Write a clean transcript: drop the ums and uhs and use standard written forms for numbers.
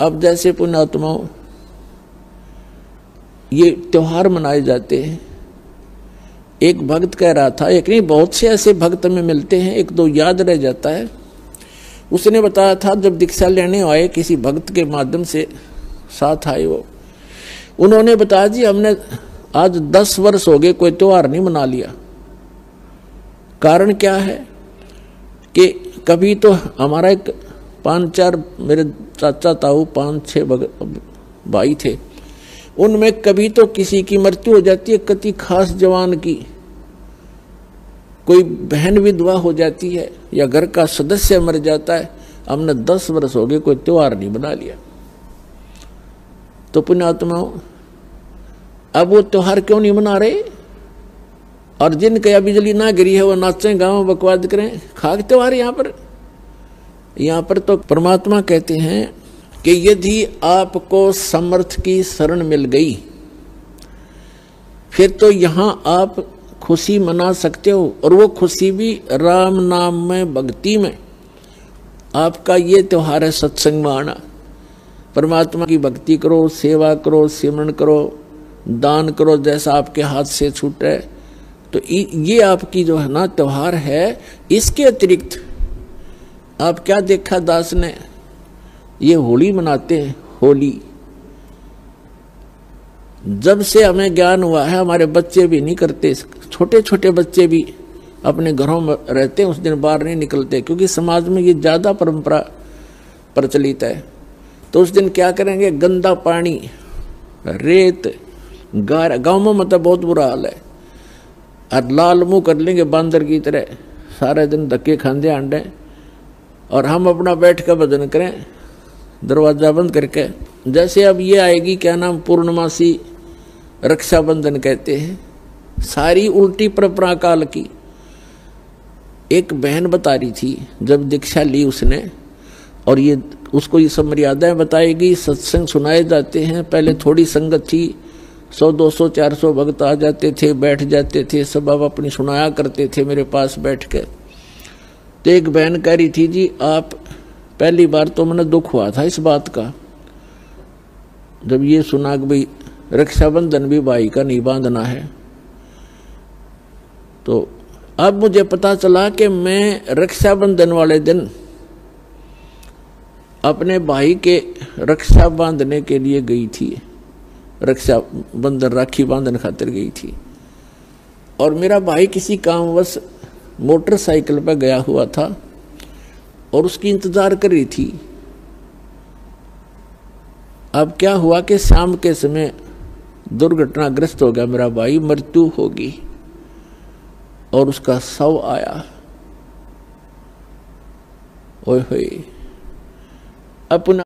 अब जैसे पुण्यात्माओं ये त्योहार मनाए जाते हैं, एक भक्त कह रहा था, एक नहीं बहुत से ऐसे भक्त में मिलते हैं, एक दो याद रह जाता है। उसने बताया था जब दीक्षा लेने आए किसी भक्त के माध्यम से साथ आए वो, उन्होंने बताया जी हमने आज 10 वर्ष हो गए कोई त्योहार नहीं मना लिया। कारण क्या है कि कभी तो हमारा एक 5-4 मेरे चाचा ताऊ 5-6 भाई थे, उनमें कभी तो किसी की मृत्यु हो जाती है, किसी खास जवान की, कोई बहन विधवा हो जाती है या घर का सदस्य मर जाता है। हमने 10 वर्ष हो गए कोई त्योहार नहीं बना लिया। तो पुण्यात्माओं अब वो त्योहार क्यों नहीं मना रहे? और जिनके या बिजली ना गिरी है वो नाचें गाँव बकवाद करें, खाक त्योहार। यहाँ पर तो परमात्मा कहते हैं कि यदि आपको समर्थ की शरण मिल गई फिर तो यहाँ आप खुशी मना सकते हो, और वो खुशी भी राम नाम में, भक्ति में। आपका ये त्योहार है सत्संग में आना, परमात्मा की भक्ति करो, सेवा करो, सिमरन करो, दान करो जैसा आपके हाथ से छूटे। तो ये आपकी जो है ना त्योहार है। इसके अतिरिक्त आप क्या देखा दास ने, ये होली मनाते हैं। होली जब से हमें ज्ञान हुआ है हमारे बच्चे भी नहीं करते, छोटे छोटे बच्चे भी अपने घरों में रहते हैं, उस दिन बाहर नहीं निकलते, क्योंकि समाज में ये ज्यादा परंपरा प्रचलित है। तो उस दिन क्या करेंगे, गंदा पानी, रेत, गाँव में तो बहुत बुरा हाल है, और लाल मुंह कर लेंगे बांदर की तरह, सारे दिन धक्के खांदे आंडे, और हम अपना बैठ कर भजन करें दरवाजा बंद करके। जैसे अब ये आएगी क्या नाम, पूर्णमासी रक्षाबंधन कहते हैं, सारी उल्टी परंपरा काल की। एक बहन बता रही थी जब दीक्षा ली उसने, और ये उसको ये सब मर्यादाएं बताएगी, सत्संग सुनाए जाते हैं। पहले थोड़ी संगत थी, 100, 200, 400 भक्त आ जाते थे, बैठ जाते थे, सब अब अपनी सुनाया करते थे मेरे पास बैठ के। तो एक बहन कह रही थी जी आप, पहली बार तो मैंने दुख हुआ था इस बात का जब ये सुना कि भाई रक्षाबंधन भी भाई का नहीं बांधना है। तो अब मुझे पता चला कि मैं रक्षाबंधन वाले दिन अपने भाई के रक्षा बांधने के लिए गई थी, रक्षाबंधन राखी बांधने खातिर गई थी, और मेरा भाई किसी कामवश मोटरसाइकिल पर गया हुआ था और उसकी इंतजार कर रही थी। अब क्या हुआ कि शाम के समय दुर्घटनाग्रस्त हो गया मेरा भाई, मृत्यु होगी, और उसका शव आया। ओए होए, अपना